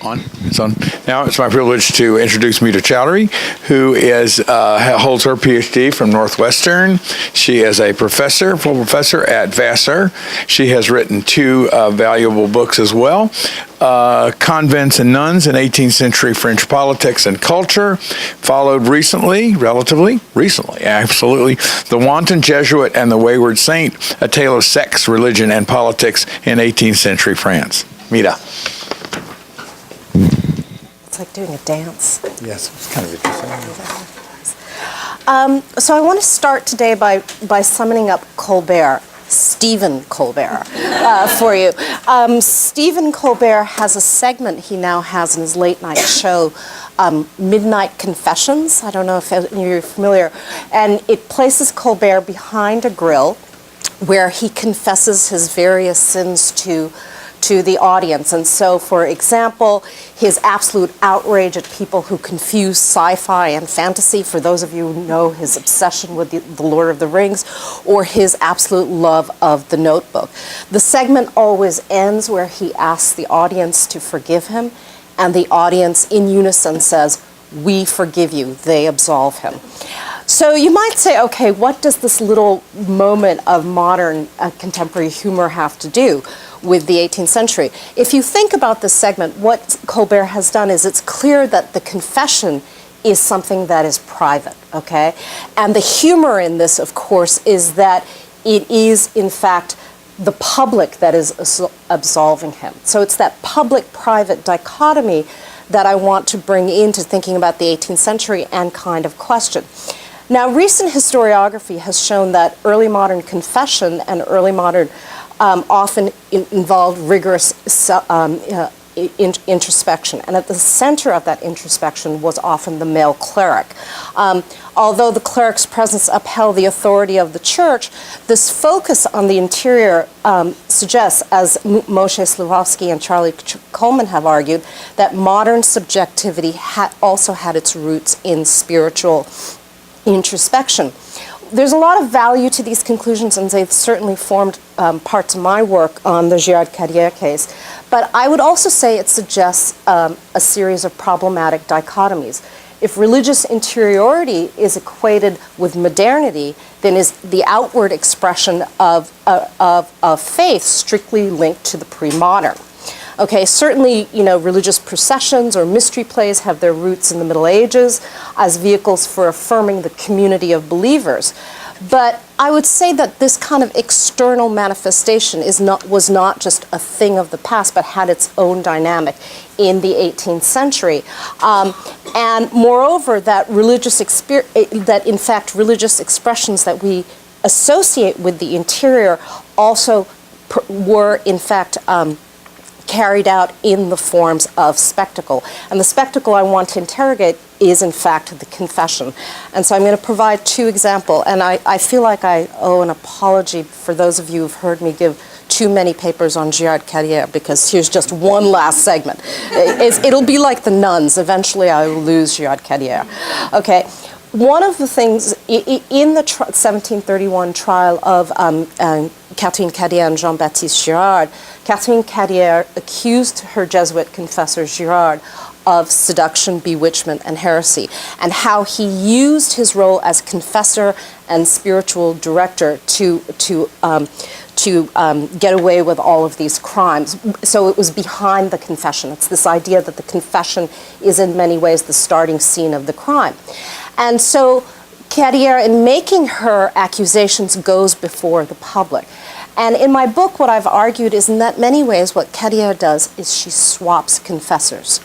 On. It's on. Now it's my privilege to introduce Mita Choudhury, who holds her PhD from Northwestern. She is a professor, full professor at Vassar. She has written two valuable books as well. Convents and Nuns in 18th Century French Politics and Culture, followed relatively recently, absolutely, The Wanton Jesuit and the Wayward Saint, A Tale of Sex, Religion, and Politics in 18th Century France. Mita. It's like doing a dance. Yes, it's kind of interesting. So I want to start today by summoning up Colbert, Stephen Colbert, for you. Stephen Colbert has a segment he now has in his late night show, Midnight Confessions. I don't know if you're familiar. And it places Colbert behind a grill where he confesses his various sins to the audience. And so, for example, his absolute outrage at people who confuse sci-fi and fantasy, for those of you who know his obsession with the Lord of the Rings, or his absolute love of The Notebook. The segment always ends where he asks the audience to forgive him, and the audience in unison says, "We forgive you." They absolve him. So you might say, okay, what does this little moment of modern contemporary humor have to do with the 18th century? If you think about this segment, what Colbert has done is it's clear that the confession is something that is private, okay? And the humor in this, of course, is that it is, in fact, the public that is absolving him. So it's that public-private dichotomy that I want to bring into thinking about the 18th century and kind of question. Now, recent historiography has shown that early modern confession and early modern often involved rigorous introspection. And at the center of that introspection was often the male cleric. Although the cleric's presence upheld the authority of the church, this focus on the interior suggests, as Moshe Slavovsky and Charlie Coleman have argued, that modern subjectivity also had its roots in spiritual introspection. There's a lot of value to these conclusions, and they've certainly formed parts of my work on the Girard-Carrière case. But I would also say it suggests a series of problematic dichotomies. If religious interiority is equated with modernity, then is the outward expression of faith strictly linked to the pre-modern? Okay, certainly, religious processions or mystery plays have their roots in the Middle Ages as vehicles for affirming the community of believers. But I would say that this kind of external manifestation was not just a thing of the past, but had its own dynamic in the 18th century. And moreover, that religious expressions that we associate with the interior also were, in fact, carried out in the forms of spectacle. And the spectacle I want to interrogate is, in fact, the confession. And so I'm going to provide two examples, and I feel like I owe an apology for those of you who've heard me give too many papers on Girard-Carrière, because here's just one last segment. It'll be like the nuns. Eventually I will lose Girard-Carrière. Okay. One of the things in the 1731 trial of Catherine Currier and Jean-Baptiste Girard, Catherine Currier accused her Jesuit confessor Girard of seduction, bewitchment, and heresy, and how he used his role as confessor and spiritual director to get away with all of these crimes. So it was behind the confession. It's this idea that the confession is in many ways the starting scene of the crime. And so Currier, in making her accusations, goes before the public. And in my book, what I've argued is, in that many ways, what Currier does is she swaps confessors.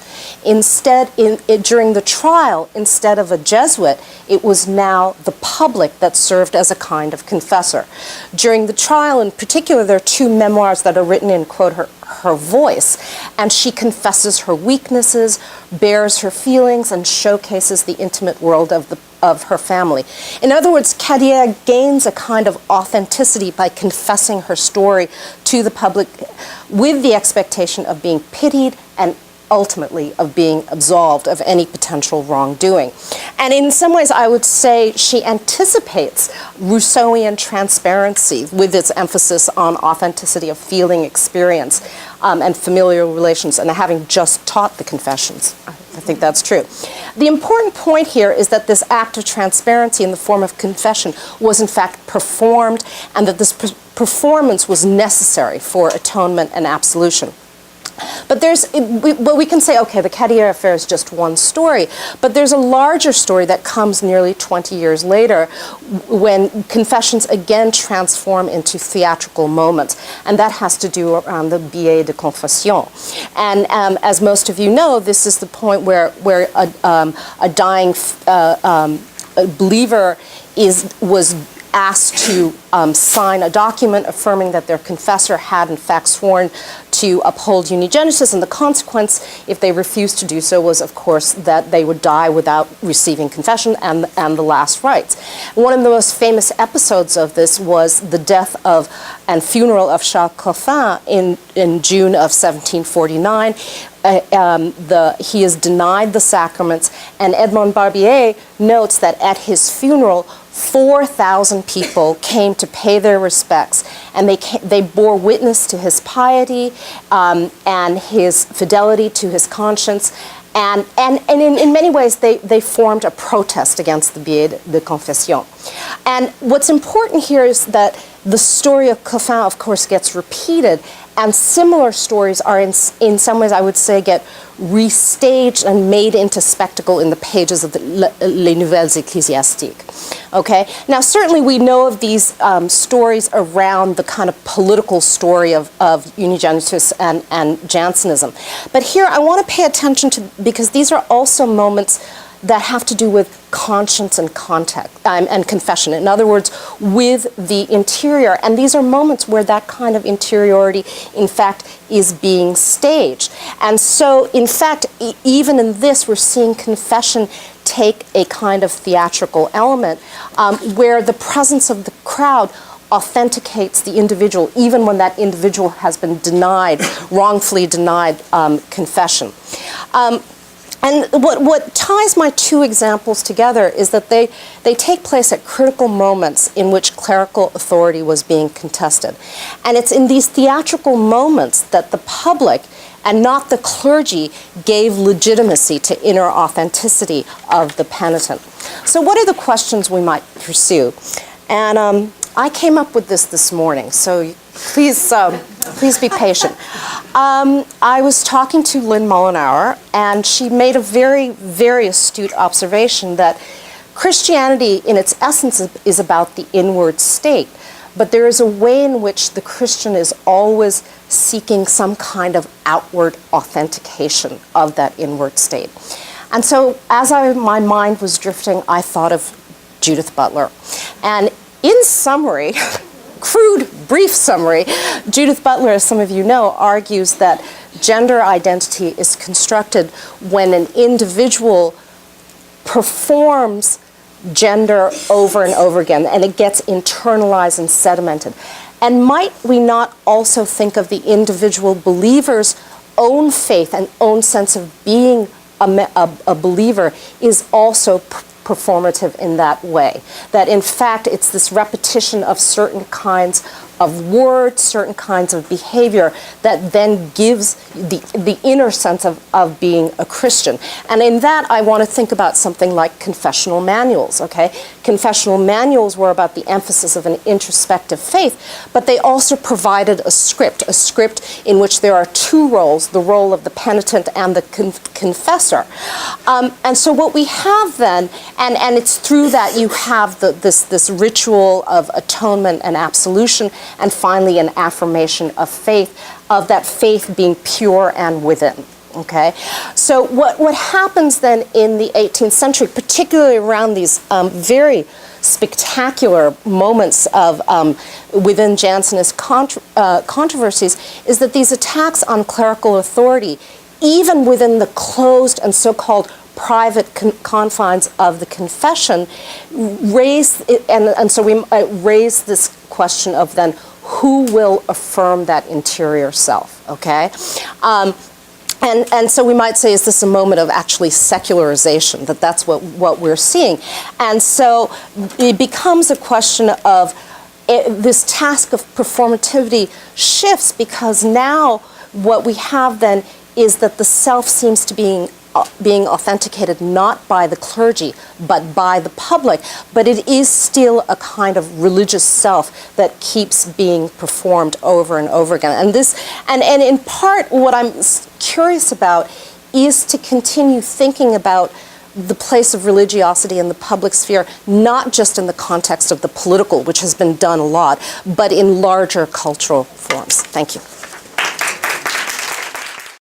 Instead, during the trial, instead of a Jesuit, it was now the public that served as a kind of confessor. During the trial, in particular, there are two memoirs that are written in, quote, her voice, and she confesses her weaknesses, bears her feelings, and showcases the intimate world of her family. In other words, Currier gains a kind of authenticity by confessing her story to the public with the expectation of being pitied and ultimately of being absolved of any potential wrongdoing. And in some ways, I would say she anticipates Rousseauian transparency with its emphasis on authenticity of feeling, experience, and familial relations, and having just taught the Confessions. I think that's true. The important point here is that this act of transparency in the form of confession was in fact performed, and that this performance was necessary for atonement and absolution. But we can say, okay, the Currier affair is just one story, but there's a larger story that comes nearly 20 years later when confessions again transform into theatrical moments, and that has to do around the billet de confession. And as most of you know, this is the point where a dying believer was asked to sign a document affirming that their confessor had in fact sworn to uphold unigenesis, and the consequence, if they refused to do so, was of course that they would die without receiving confession and the last rites. One of the most famous episodes of this was the death of and funeral of Charles Coffin in June of 1749. He is denied the sacraments, and Edmond Barbier notes that at his funeral 4,000 people came to pay their respects, and they bore witness to his piety and his fidelity to his conscience, and in many ways they formed a protest against the billet de confession. And what's important here is that the story of Coffin, of course, gets repeated, and similar stories are in some ways, I would say, get restaged and made into spectacle in the pages of Les Nouvelles Ecclésiastiques. Okay? Now, certainly we know of these stories around the kind of political story of unigenesis and Jansenism. But here I want to pay attention to, because these are also moments that have to do with conscience and context and confession. In other words, with the interior. And these are moments where that kind of interiority, in fact, is being staged. And so, in fact, even in this, we're seeing confession take a kind of theatrical element where the presence of the crowd authenticates the individual, even when that individual has been denied, wrongfully denied confession. And what ties my two examples together is that they take place at critical moments in which clerical authority was being contested. And it's in these theatrical moments that the public, and not the clergy, gave legitimacy to inner authenticity of the penitent. So what are the questions we might pursue? And I came up with this morning, so please be patient. I was talking to Lynn Mollenauer, and she made a very, very astute observation that Christianity, in its essence, is about the inward state. But there is a way in which the Christian is always seeking some kind of outward authentication of that inward state. And so, as my mind was drifting, I thought of Judith Butler. And in summary, crude, brief summary, Judith Butler, as some of you know, argues that gender identity is constructed when an individual performs gender over and over again, and it gets internalized and sedimented. And might we not also think of the individual believer's own faith and own sense of being a believer is also performative in that way? That in fact it's this repetition of certain kinds of words, certain kinds of behavior that then gives the inner sense of being a Christian. And in that, I want to think about something like confessional manuals, okay? Confessional manuals were about the emphasis of an introspective faith, but they also provided a script in which there are two roles, the role of the penitent and the confessor. And so what we have then, and it's through that you have this ritual of atonement and absolution, and finally an affirmation of faith, of that faith being pure and within. Okay, so what happens then in the 18th century, particularly around these very spectacular moments of within Jansenist controversies, is that these attacks on clerical authority, even within the closed and so-called private confines of the confession, and so we raise this question of then who will affirm that interior self, okay? And so we might say, is this a moment of actually secularization, that's what we're seeing? And so it becomes a question of this task of performativity shifts, because now what we have then is that the self seems to being authenticated not by the clergy, but by the public. But it is still a kind of religious self that keeps being performed over and over again. And in part, what I'm curious about is to continue thinking about the place of religiosity in the public sphere, not just in the context of the political, which has been done a lot, but in larger cultural forms. Thank you.